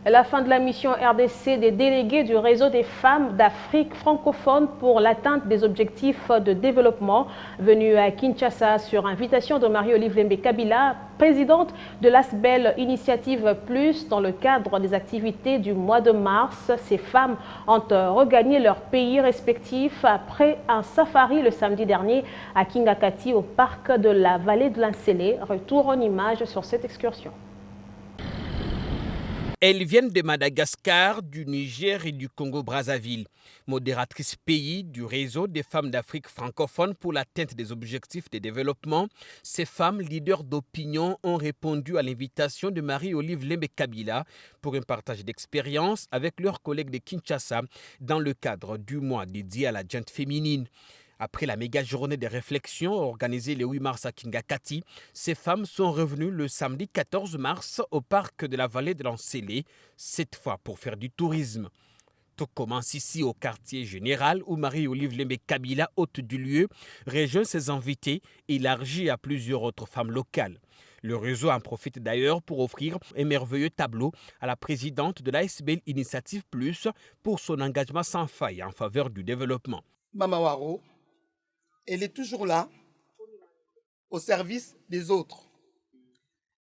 La fin de la mission RDC des délégués du réseau des femmes d'Afrique francophone pour l'atteinte des objectifs de développement venus à Kinshasa sur invitation de Marie-Olive Lembe Kabila, présidente de l'ASBEL Initiative Plus. Dans le cadre des activités du mois de mars, ces femmes ont regagné leur pays respectif après un safari le samedi dernier à Kingakati au parc de la vallée de l'Insélé. Retour en images sur cette excursion. Elles viennent de Madagascar, du Niger et du Congo-Brazzaville. Modératrice pays du réseau des femmes d'Afrique francophone pour l'atteinte des objectifs de développement, ces femmes leaders d'opinion ont répondu à l'invitation de Marie-Olive Lembe Kabila pour un partage d'expérience avec leurs collègues de Kinshasa dans le cadre du mois dédié à la gente féminine. Après la méga journée de réflexion organisée le 8 mars à Kingakati, ces femmes sont revenues le samedi 14 mars au parc de la vallée de l'Ansélé, cette fois pour faire du tourisme. Tout commence ici au quartier général où Marie-Olive Lembe Kabila, hôte du lieu, rejoint ses invités et élargit à plusieurs autres femmes locales. Le réseau en profite d'ailleurs pour offrir un merveilleux tableau à la présidente de l'ASBEL Initiative Plus pour son engagement sans faille en faveur du développement. Mama Waro, elle est toujours là au service des autres.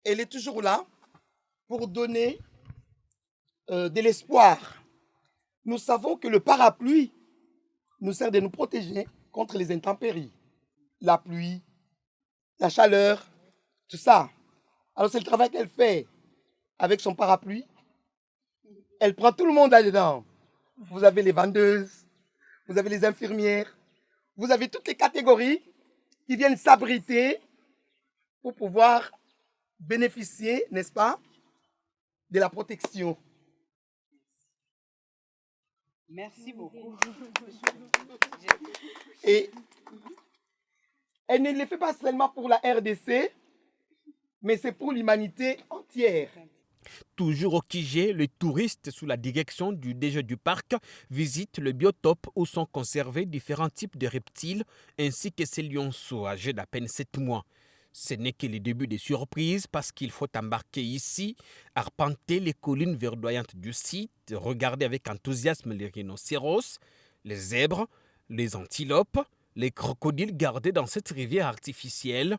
Elle est toujours là pour donner de l'espoir. Nous savons que le parapluie nous sert de nous protéger contre les intempéries. La pluie, la chaleur, tout ça. Alors c'est le travail qu'elle fait avec son parapluie. Elle prend tout le monde là-dedans. Vous avez les vendeuses, vous avez les infirmières, vous avez toutes les catégories qui viennent s'abriter pour pouvoir bénéficier, n'est-ce pas, de la protection. Merci beaucoup. Et elle ne le fait pas seulement pour la RDC, mais c'est pour l'humanité entière. Toujours au Kijé, les touristes sous la direction du DG du parc visitent le biotope où sont conservés différents types de reptiles ainsi que ces lionceaux âgés d'à peine 7 mois. Ce n'est que le début des surprises parce qu'il faut embarquer ici, arpenter les collines verdoyantes du site, regarder avec enthousiasme les rhinocéros, les zèbres, les antilopes, les crocodiles gardés dans cette rivière artificielle.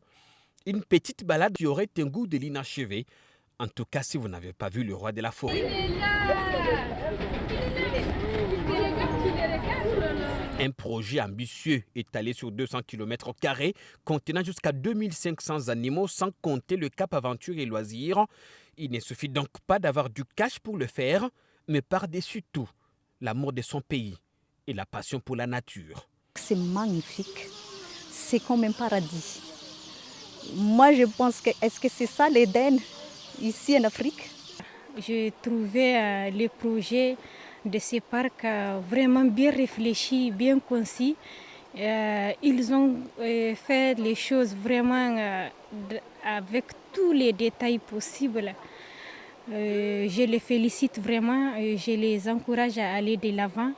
Une petite balade qui aurait un goût de l'inachevé. En tout cas, si vous n'avez pas vu le roi de la forêt. Un projet ambitieux étalé sur 200 km², contenant jusqu'à 2500 animaux sans compter le Cap Aventure et Loisirs. Il ne suffit donc pas d'avoir du cash pour le faire, mais par-dessus tout, l'amour de son pays et la passion pour la nature. C'est magnifique, c'est comme un paradis. Moi, je pense que est-ce que c'est ça l'Éden ici en Afrique? J'ai trouvé le projet de ces parcs vraiment bien réfléchi, bien concis. Ils ont fait les choses vraiment avec tous les détails possibles. Je les félicite vraiment et je les encourage à aller de l'avant.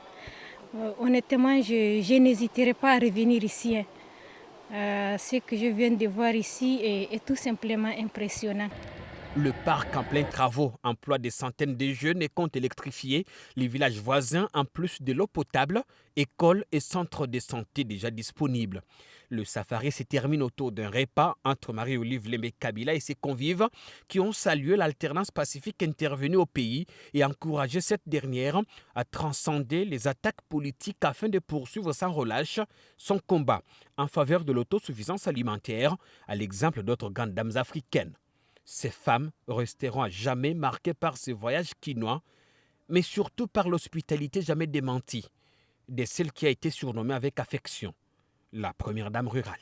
Honnêtement, je n'hésiterai pas à revenir ici. Ce que je viens de voir ici est tout simplement impressionnant. Le parc en plein travaux emploie des centaines de jeunes et compte électrifier les villages voisins en plus de l'eau potable, écoles et centres de santé déjà disponibles. Le safari se termine autour d'un repas entre Marie-Olive Lembe Kabila et ses convives qui ont salué l'alternance pacifique intervenue au pays et encouragé cette dernière à transcender les attaques politiques afin de poursuivre sans relâche son combat en faveur de l'autosuffisance alimentaire, à l'exemple d'autres grandes dames africaines. Ces femmes resteront à jamais marquées par ce voyage quinois, mais surtout par l'hospitalité jamais démentie de celle qui a été surnommée avec affection la première dame rurale.